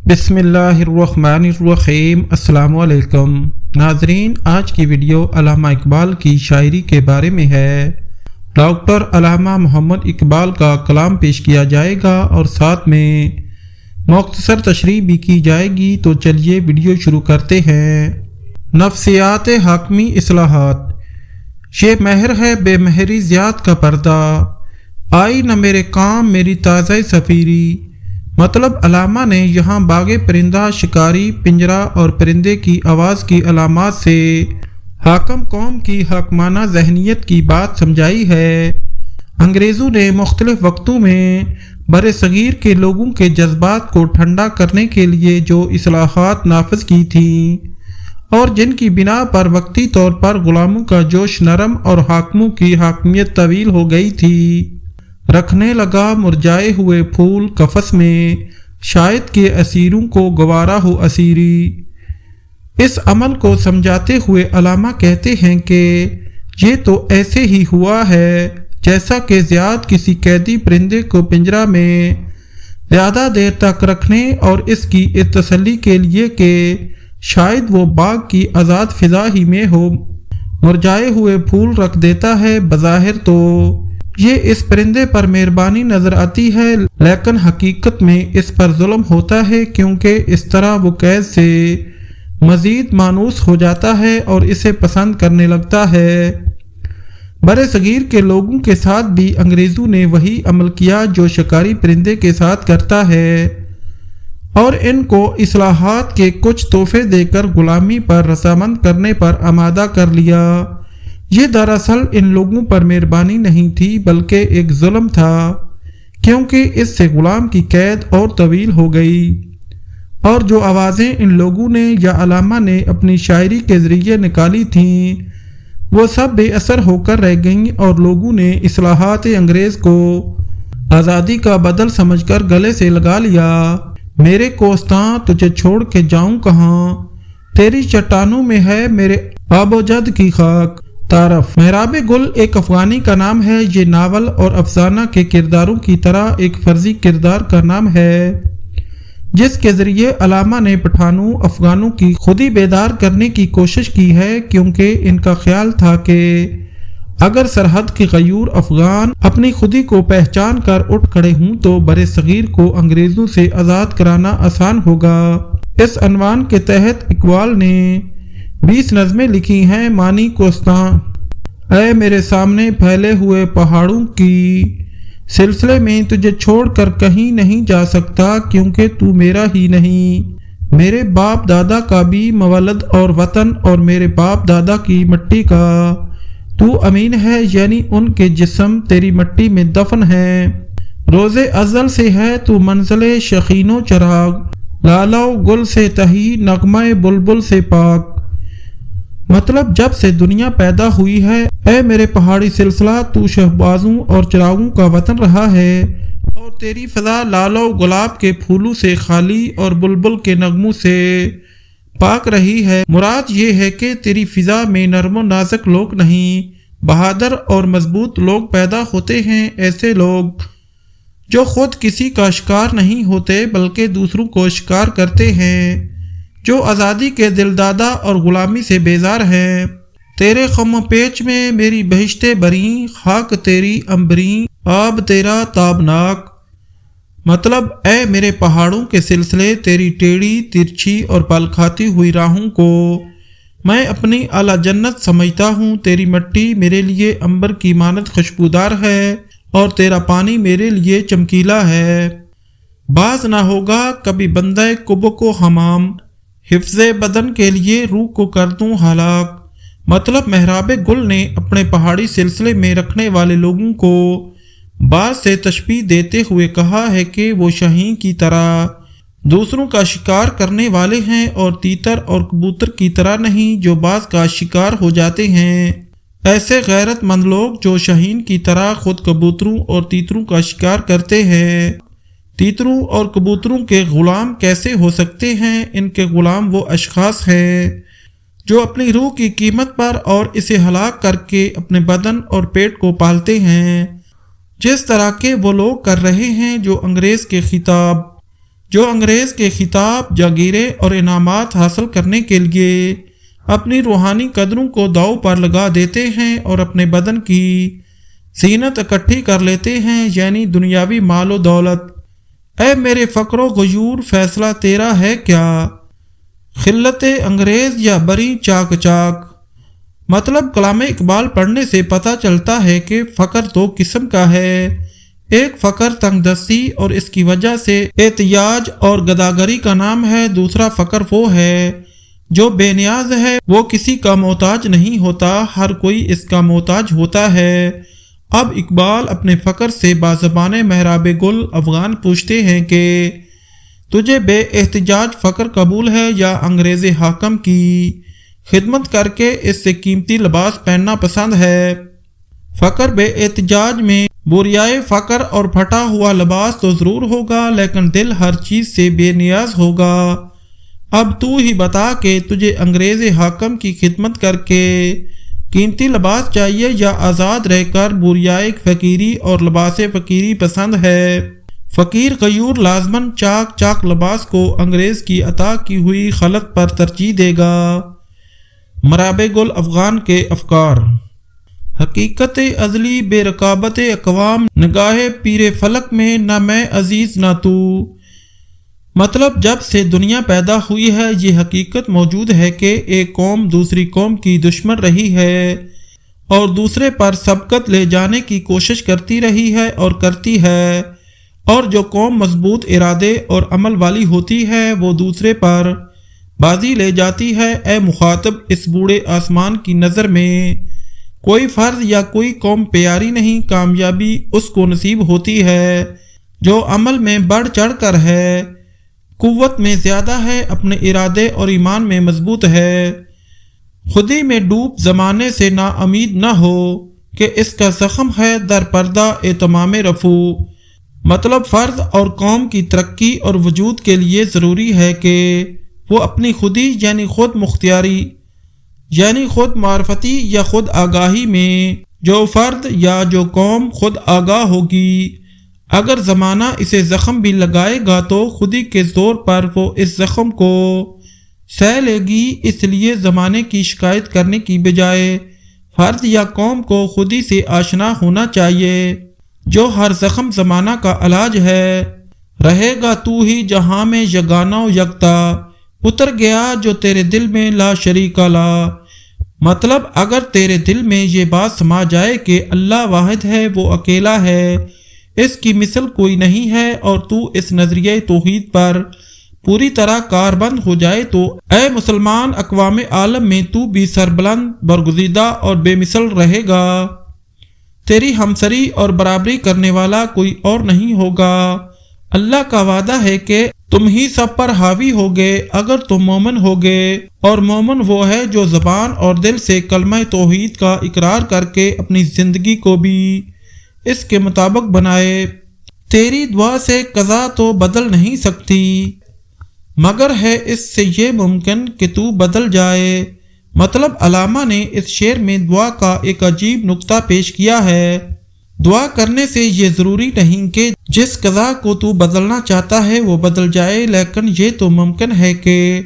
بسم اللہ الرحمن الرحیم۔ السلام علیکم ناظرین، آج کی ویڈیو علامہ اقبال کی شاعری کے بارے میں ہے۔ ڈاکٹر علامہ محمد اقبال کا کلام پیش کیا جائے گا اور ساتھ میں مختصر تشریح بھی کی جائے گی، تو چلیے ویڈیو شروع کرتے ہیں۔ نفسیات حاکمی اصلاحات۔ یہ مہر ہے بے مہری زیاد کا پردہ، آئی نہ میرے کام میری تازہ سفیری۔ مطلب علامہ نے یہاں باغ پرندہ، شکاری، پنجرہ اور پرندے کی آواز کی علامات سے حاکم قوم کی حاکمانہ ذہنیت کی بات سمجھائی ہے۔ انگریزوں نے مختلف وقتوں میں بر صغیر کے لوگوں کے جذبات کو ٹھنڈا کرنے کے لیے جو اصلاحات نافذ کی تھیں اور جن کی بنا پر وقتی طور پر غلاموں کا جوش نرم اور حاکموں کی حاکمیت طویل ہو گئی تھی، رکھنے لگا مرجائے ہوئے پھول قفس میں، شاید کہ اسیروں کو گوارا ہو اسیری۔ اس عمل کو سمجھاتے ہوئے علامہ کہتے ہیں کہ یہ تو ایسے ہی ہوا ہے جیسا کہ زیاد کسی قیدی پرندے کو پنجرہ میں زیادہ دیر تک رکھنے اور اس کی تسلی کے لیے کہ شاید وہ باغ کی آزاد فضا ہی میں ہو مرجائے ہوئے پھول رکھ دیتا ہے۔ بظاہر تو یہ اس پرندے پر مہربانی نظر آتی ہے، لیکن حقیقت میں اس پر ظلم ہوتا ہے، کیونکہ اس طرح وہ قید سے مزید مانوس ہو جاتا ہے اور اسے پسند کرنے لگتا ہے۔ بر صغیر کے لوگوں کے ساتھ بھی انگریزوں نے وہی عمل کیا جو شکاری پرندے کے ساتھ کرتا ہے، اور ان کو اصلاحات کے کچھ تحفے دے کر غلامی پر رضامند کرنے پر آمادہ کر لیا۔ یہ دراصل ان لوگوں پر مہربانی نہیں تھی بلکہ ایک ظلم تھا، کیونکہ اس سے غلام کی قید اور طویل ہو گئی، اور جو آوازیں ان لوگوں نے یا علامہ نے اپنی شاعری کے ذریعے نکالی تھیں وہ سب بے اثر ہو کر رہ گئیں، اور لوگوں نے اصلاحات انگریز کو آزادی کا بدل سمجھ کر گلے سے لگا لیا۔ میرے کوستاں تجھے چھوڑ کے جاؤں کہاں، تیری چٹانوں میں ہے میرے آب و جد کی خاک۔ تعارف۔ محراب گل ایک افغانی کا نام ہے۔ یہ ناول اور افسانہ کے کرداروں کی طرح ایک فرضی کردار کا نام ہے جس کے ذریعے علامہ نے پٹھانوں افغانوں کی خودی بیدار کرنے کی کوشش کی ہے، کیونکہ ان کا خیال تھا کہ اگر سرحد کے غیور افغان اپنی خودی کو پہچان کر اٹھ کھڑے ہوں تو بر صغیر کو انگریزوں سے آزاد کرانا آسان ہوگا۔ اس عنوان کے تحت اقبال نے 20 نظمیں لکھی ہیں۔ مانی کوستاں۔ اے میرے سامنے پھیلے ہوئے پہاڑوں کی سلسلے میں تجھے چھوڑ کر کہیں نہیں جا سکتا، کیونکہ تو میرا ہی نہیں، میرے باپ دادا کا بھی مولد اور وطن، اور میرے باپ دادا کی مٹی کا تو امین ہے، یعنی ان کے جسم تیری مٹی میں دفن ہے۔ روز ازل سے ہے تو منزل شخین و چراغ، لالو گل سے تہی نغمہ بلبل سے پاک۔ مطلب جب سے دنیا پیدا ہوئی ہے اے میرے پہاڑی سلسلہ، تو شہبازوں اور چراغوں کا وطن رہا ہے، اور تیری فضا لالو گلاب کے پھولوں سے خالی اور بلبل کے نغموں سے پاک رہی ہے۔ مراد یہ ہے کہ تیری فضا میں نرم و نازک لوگ نہیں، بہادر اور مضبوط لوگ پیدا ہوتے ہیں، ایسے لوگ جو خود کسی کا شکار نہیں ہوتے بلکہ دوسروں کو شکار کرتے ہیں، جو آزادی کے دل دادا اور غلامی سے بیزار ہیں۔ تیرے خم و پیچ میں میری بہشتیں بریں، خاک تیری امبریں آب تیرا تابناک۔ مطلب اے میرے پہاڑوں کے سلسلے، تیری ٹیڑھی ترچھی اور پل کھاتی ہوئی راہوں کو میں اپنی اعلیٰ جنت سمجھتا ہوں۔ تیری مٹی میرے لیے امبر کی مانند خوشبودار ہے، اور تیرا پانی میرے لیے چمکیلا ہے۔ باز نہ ہوگا کبھی بندہ کبک و حمام، حفظ بدن کے لیے روح کو کر دوں ہلاک۔ مطلب محراب گل نے اپنے پہاڑی سلسلے میں رکھنے والے لوگوں کو باز سے تشبیہ دیتے ہوئے کہا ہے کہ وہ شاہین کی طرح دوسروں کا شکار کرنے والے ہیں، اور تیتر اور کبوتر کی طرح نہیں جو باز کا شکار ہو جاتے ہیں۔ ایسے غیرت مند لوگ جو شاہین کی طرح خود کبوتروں اور تیتروں کا شکار کرتے ہیں۔ تیتروں اور کبوتروں کے غلام کیسے ہو سکتے ہیں؟ ان کے غلام وہ اشخاص ہیں جو اپنی روح کی قیمت پر اور اسے ہلاک کر کے اپنے بدن اور پیٹ کو پالتے ہیں، جس طرح کے وہ لوگ کر رہے ہیں جو انگریز کے خطاب جو انگریز کے خطاب، جاگیریں اور انعامات حاصل کرنے کے لیے اپنی روحانی قدروں کو داؤ پر لگا دیتے ہیں اور اپنے بدن کی زینت اکٹھی کر لیتے ہیں، یعنی دنیاوی مال و دولت۔ اے میرے فقر و غیور، فیصلہ تیرا ہے کیا؟ خلت انگریز یا بری چاک چاک؟ مطلب کلام اقبال پڑھنے سے پتہ چلتا ہے کہ فقر دو قسم کا ہے۔ ایک فقر تنگ دستی اور اس کی وجہ سے احتیاج اور گداگری کا نام ہے، دوسرا فقر وہ ہے جو بے نیاز ہے، وہ کسی کا محتاج نہیں ہوتا، ہر کوئی اس کا محتاج ہوتا ہے۔ اب اقبال اپنے فقر سے بازبان محراب گل افغان پوچھتے ہیں کہ تجھے بے احتجاج فقر قبول ہے یا انگریز حاکم کی خدمت کر کے اس سے قیمتی لباس پہننا پسند ہے؟ فقر بے احتجاج میں بوریائے فقر اور پھٹا ہوا لباس تو ضرور ہوگا، لیکن دل ہر چیز سے بے نیاز ہوگا۔ اب تو ہی بتا کہ تجھے انگریز حاکم کی خدمت کر کے قیمتی لباس چاہیے یا آزاد رہ کر بوریائے فقیری اور لباس فقیری پسند ہے؟ فقیر غیور لازماً چاک چاک لباس کو انگریز کی عطا کی ہوئی خلط پر ترجیح دے گا۔ مراب گل افغان کے افکار۔ حقیقت ازلی بے رقابت اقوام، نگاہ پیر فلک میں نہ میں عزیز نہ تو۔ مطلب جب سے دنیا پیدا ہوئی ہے یہ حقیقت موجود ہے کہ ایک قوم دوسری قوم کی دشمن رہی ہے اور دوسرے پر سبقت لے جانے کی کوشش کرتی رہی ہے اور کرتی ہے، اور جو قوم مضبوط ارادے اور عمل والی ہوتی ہے وہ دوسرے پر بازی لے جاتی ہے۔ اے مخاطب، اس بوڑھے آسمان کی نظر میں کوئی فرد یا کوئی قوم پیاری نہیں، کامیابی اس کو نصیب ہوتی ہے جو عمل میں بڑھ چڑھ کر ہے، قوت میں زیادہ ہے، اپنے ارادے اور ایمان میں مضبوط ہے۔ خودی میں ڈوب زمانے سے نا امید نہ ہو کہ اس کا زخم ہے در پردہ اہتمام رفو۔ مطلب فرد اور قوم کی ترقی اور وجود کے لیے ضروری ہے کہ وہ اپنی خودی یعنی خود مختاری یعنی خود معرفتی یا خود آگاہی میں جو فرد یا جو قوم خود آگاہ ہوگی، اگر زمانہ اسے زخم بھی لگائے گا تو خودی کے زور پر وہ اس زخم کو سہ لے گی۔ اس لیے زمانے کی شکایت کرنے کی بجائے فرد یا قوم کو خودی سے آشنا ہونا چاہیے، جو ہر زخم زمانہ کا علاج ہے۔ رہے گا تو ہی جہاں میں یگانہ و یکتا، اتر گیا جو تیرے دل میں لا شریک لا۔ مطلب اگر تیرے دل میں یہ بات سما جائے کہ اللہ واحد ہے، وہ اکیلا ہے، اس کی مثل کوئی نہیں ہے، اور تو اس نظریہ توحید پر پوری طرح کاربند ہو جائے تو اے مسلمان اقوام عالم میں تو بھی سربلند، برگزیدہ اور بے مثل رہے گا۔ تیری ہمسری اور برابری کرنے والا کوئی اور نہیں ہوگا۔ اللہ کا وعدہ ہے کہ تم ہی سب پر حاوی ہوگے اگر تم مومن ہوگے، اور مومن وہ ہے جو زبان اور دل سے کلمہ توحید کا اقرار کر کے اپنی زندگی کو بھی اس کے مطابق بنائے۔ تیری دعا سے قضا تو بدل نہیں سکتی، مگر ہے اس سے یہ ممکن کہ تو بدل جائے۔ مطلب علامہ نے اس شعر میں دعا کا ایک عجیب نکتہ پیش کیا ہے۔ دعا کرنے سے یہ ضروری نہیں کہ جس قضا کو تو بدلنا چاہتا ہے وہ بدل جائے، لیکن یہ تو ممکن ہے کہ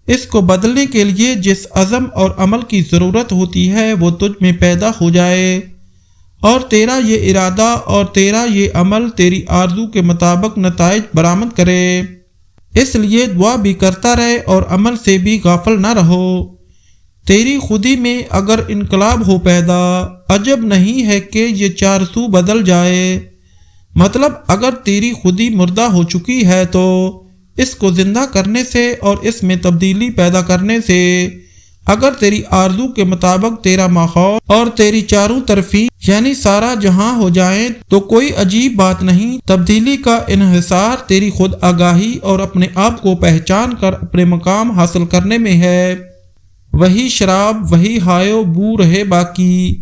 اس کو بدلنے کے لیے جس عزم اور عمل کی ضرورت ہوتی ہے وہ تجھ میں پیدا ہو جائے، اور تیرا یہ ارادہ اور تیرا یہ عمل تیری آرزو کے مطابق نتائج برآمد کرے۔ اس لیے دعا بھی کرتا رہے اور عمل سے بھی غافل نہ رہو۔ تیری خودی میں اگر انقلاب ہو پیدا، عجب نہیں ہے کہ یہ چار سو بدل جائے۔ مطلب اگر تیری خودی مردہ ہو چکی ہے تو اس کو زندہ کرنے سے اور اس میں تبدیلی پیدا کرنے سے، اگر تیری آرزو کے مطابق تیرا ماحول اور تیری چاروں طرفی یعنی سارا جہاں ہو جائیں تو کوئی عجیب بات نہیں۔ تبدیلی کا انحصار تیری خود آگاہی اور اپنے آپ کو پہچان کر اپنے مقام حاصل کرنے میں ہے۔ وہی شراب وہی ہایو بو رہے باقی،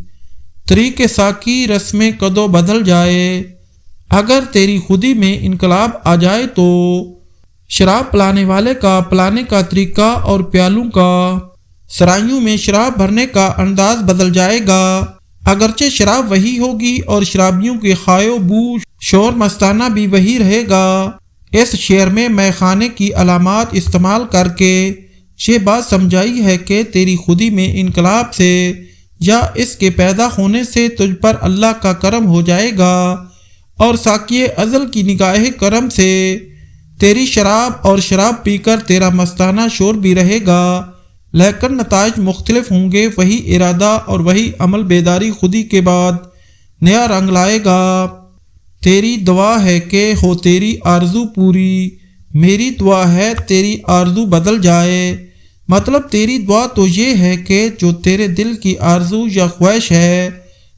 طریق ساکی رسم کدو بدل جائے۔ اگر تیری خودی میں انقلاب آ جائے تو شراب پلانے والے کا پلانے کا طریقہ اور پیالوں کا سرائیوں میں شراب بھرنے کا انداز بدل جائے گا۔ اگرچہ شراب وہی ہوگی اور شرابیوں کے خایو بو شور مستانہ بھی وہی رہے گا۔ اس شعر میں میں خانے کی علامات استعمال کر کے یہ بات سمجھائی ہے کہ تیری خودی میں انقلاب سے یا اس کے پیدا ہونے سے تجھ پر اللہ کا کرم ہو جائے گا، اور ساقی ازل کی نگاہ کرم سے تیری شراب اور شراب پی کر تیرا مستانہ شور بھی رہے گا، لیکن نتائج مختلف ہوں گے۔ وہی ارادہ اور وہی عمل بیداری خودی کے بعد نیا رنگ لائے گا۔ تیری دعا ہے کہ ہو تیری آرزو پوری، میری دعا ہے تیری آرزو بدل جائے۔ مطلب تیری دعا تو یہ ہے کہ جو تیرے دل کی آرزو یا خواہش ہے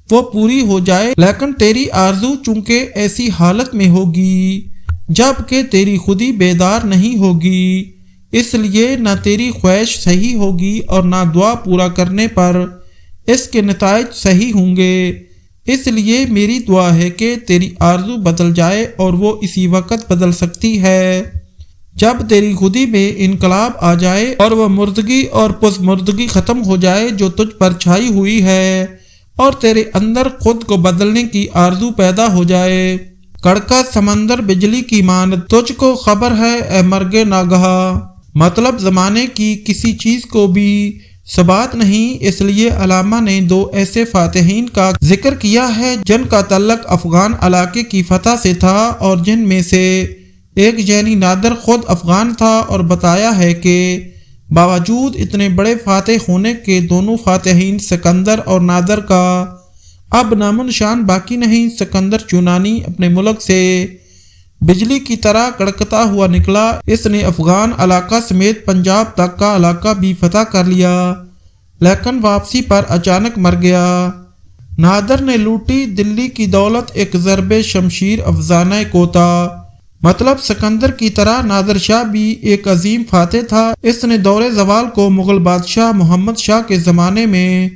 وہ پوری ہو جائے، لیکن تیری آرزو چونکہ ایسی حالت میں ہوگی جب کہ تیری خودی بیدار نہیں ہوگی، اس لیے نہ تیری خواہش صحیح ہوگی اور نہ دعا پورا کرنے پر اس کے نتائج صحیح ہوں گے۔ اس لیے میری دعا ہے کہ تیری آرزو بدل جائے، اور وہ اسی وقت بدل سکتی ہے جب تیری خودی میں انقلاب آ جائے اور وہ مردگی اور پس مردگی ختم ہو جائے جو تجھ پر چھائی ہوئی ہے، اور تیرے اندر خود کو بدلنے کی آرزو پیدا ہو جائے۔ کڑکا سمندر بجلی کی مانند تجھ کو خبر ہے اے مرگ ناگہا، مطلب زمانے کی کسی چیز کو بھی ثبات نہیں۔ اس لیے علامہ نے دو ایسے فاتحین کا ذکر کیا ہے جن کا تعلق افغان علاقے کی فتح سے تھا، اور جن میں سے ایک یعنی نادر خود افغان تھا، اور بتایا ہے کہ باوجود اتنے بڑے فاتح ہونے کے دونوں فاتحین سکندر اور نادر کا اب نام و نشان باقی نہیں۔ سکندر یونانی اپنے ملک سے بجلی کی طرح کڑکتا ہوا نکلا، اس نے افغان علاقہ سمیت پنجاب تک کا علاقہ بھی فتح کر لیا، لیکن واپسی پر اچانک مر گیا۔ نادر نے لوٹی دلی کی دولت ایک ضرب شمشیر افزانہ کوتا، مطلب سکندر کی طرح نادر شاہ بھی ایک عظیم فاتح تھا۔ اس نے دور زوال کو مغل بادشاہ محمد شاہ کے زمانے میں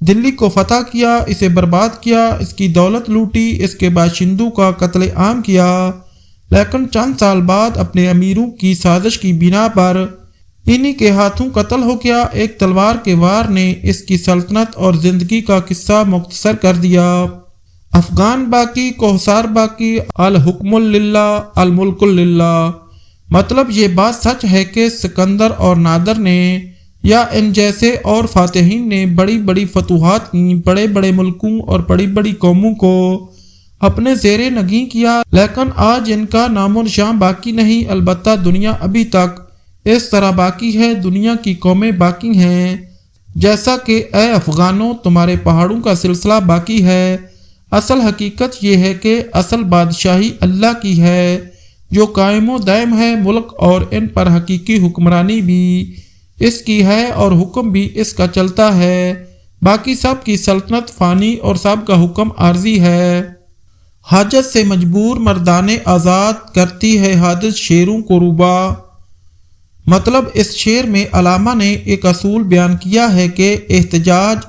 دلی کو فتح کیا، اسے برباد کیا، اس کی دولت لوٹی، اس کے باشندوں کا قتل عام کیا، لیکن چند سال بعد اپنے امیروں کی سازش کی بنا پر انہی کے ہاتھوں قتل ہو گیا۔ ایک تلوار کے وار نے اس کی سلطنت اور زندگی کا قصہ مختصر کر دیا۔ افغان باقی، کوہسار باقی، الحکم للہ، الملک للہ۔ مطلب یہ بات سچ ہے کہ سکندر اور نادر نے یا ان جیسے اور فاتحین نے بڑی بڑی فتوحات کی، بڑے بڑے ملکوں اور بڑی بڑی قوموں کو اپنے زیر نگیں کیا، لیکن آج ان کا نام و نشان باقی نہیں۔ البتہ دنیا ابھی تک اس طرح باقی ہے، دنیا کی قومیں باقی ہیں، جیسا کہ اے افغانوں تمہارے پہاڑوں کا سلسلہ باقی ہے۔ اصل حقیقت یہ ہے کہ اصل بادشاہی اللہ کی ہے جو قائم و دائم ہے، ملک اور ان پر حقیقی حکمرانی بھی اس کی ہے اور حکم بھی اس کا چلتا ہے، باقی سب کی سلطنت فانی اور سب کا حکم عارضی ہے۔ حاجت سے مجبور مردانے آزاد کرتی ہے حادث شیروں کو روبا۔ مطلب اس شعر میں علامہ نے ایک اصول بیان کیا ہے کہ احتجاج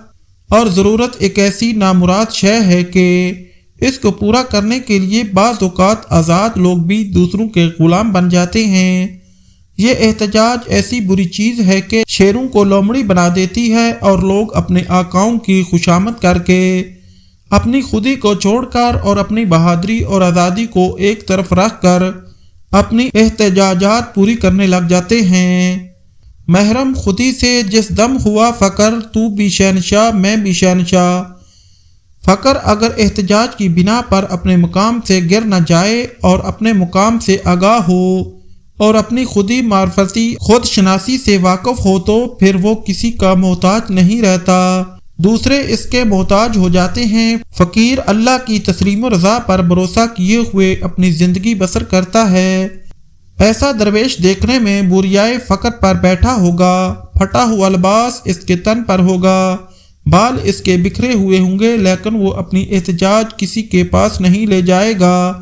اور ضرورت ایک ایسی نامراد شے ہے کہ اس کو پورا کرنے کے لیے بعض اوقات آزاد لوگ بھی دوسروں کے غلام بن جاتے ہیں۔ یہ احتجاج ایسی بری چیز ہے کہ شیروں کو لومڑی بنا دیتی ہے، اور لوگ اپنے آقاؤں کی خوشامد کر کے اپنی خودی کو چھوڑ کر اور اپنی بہادری اور آزادی کو ایک طرف رکھ کر اپنی احتجاجات پوری کرنے لگ جاتے ہیں۔ محرم خودی سے جس دم ہوا فقر، تو بھی شہنشاہ میں بھی شہنشاہ۔ فقر اگر احتجاج کی بنا پر اپنے مقام سے گر نہ جائے اور اپنے مقام سے آگاہ ہو اور اپنی خودی معرفتی خود شناسی سے واقف ہو تو پھر وہ کسی کا محتاج نہیں رہتا، دوسرے اس کے محتاج ہو جاتے ہیں۔ فقیر اللہ کی تسلیم و رضا پر بھروسہ کیے ہوئے اپنی زندگی بسر کرتا ہے۔ ایسا درویش دیکھنے میں بوریائے فقر پر بیٹھا ہوگا، پھٹا ہوا لباس اس کے تن پر ہوگا، بال اس کے بکھرے ہوئے ہوں گے، لیکن وہ اپنی احتجاج کسی کے پاس نہیں لے جائے گا،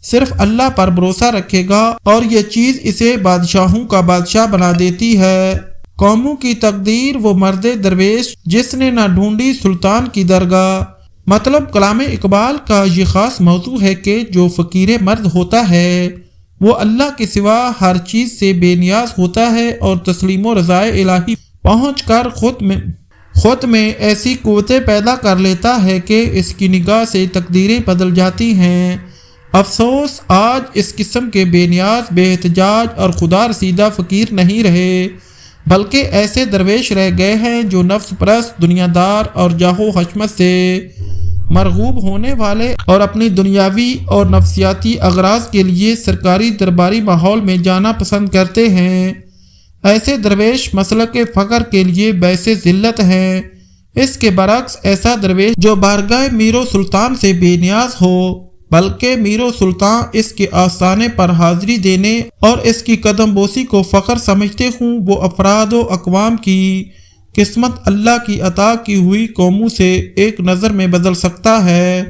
صرف اللہ پر بھروسہ رکھے گا، اور یہ چیز اسے بادشاہوں کا بادشاہ بنا دیتی ہے۔ قوموں کی تقدیر وہ مرد درویش جس نے نہ ڈھونڈی سلطان کی درگاہ۔ مطلب کلام اقبال کا یہ خاص موضوع ہے کہ جو فقیر مرد ہوتا ہے وہ اللہ کے سوا ہر چیز سے بے نیاز ہوتا ہے، اور تسلیم و رضا الہی پہنچ کر خود میں ایسی قوتیں پیدا کر لیتا ہے کہ اس کی نگاہ سے تقدیریں بدل جاتی ہیں۔ افسوس آج اس قسم کے بے نیاز، بے احتجاج اور خدا رسیدہ فقیر نہیں رہے، بلکہ ایسے درویش رہ گئے ہیں جو نفس پرست، دنیا دار اور جاہ و حشمت سے مرغوب ہونے والے اور اپنی دنیاوی اور نفسیاتی اغراض کے لیے سرکاری درباری ماحول میں جانا پسند کرتے ہیں۔ ایسے درویش مسلک فقر کے لیے باعث ذلت ہیں۔ اس کے برعکس ایسا درویش جو بارگاہ میر و سلطان سے بے نیاز ہو، بلکہ میر و سلطان اس کے آستانے پر حاضری دینے اور اس کی قدم بوسی کو فخر سمجھتے ہوں، وہ افراد و اقوام کی قسمت اللہ کی عطا کی ہوئی قوموں سے ایک نظر میں بدل سکتا ہے۔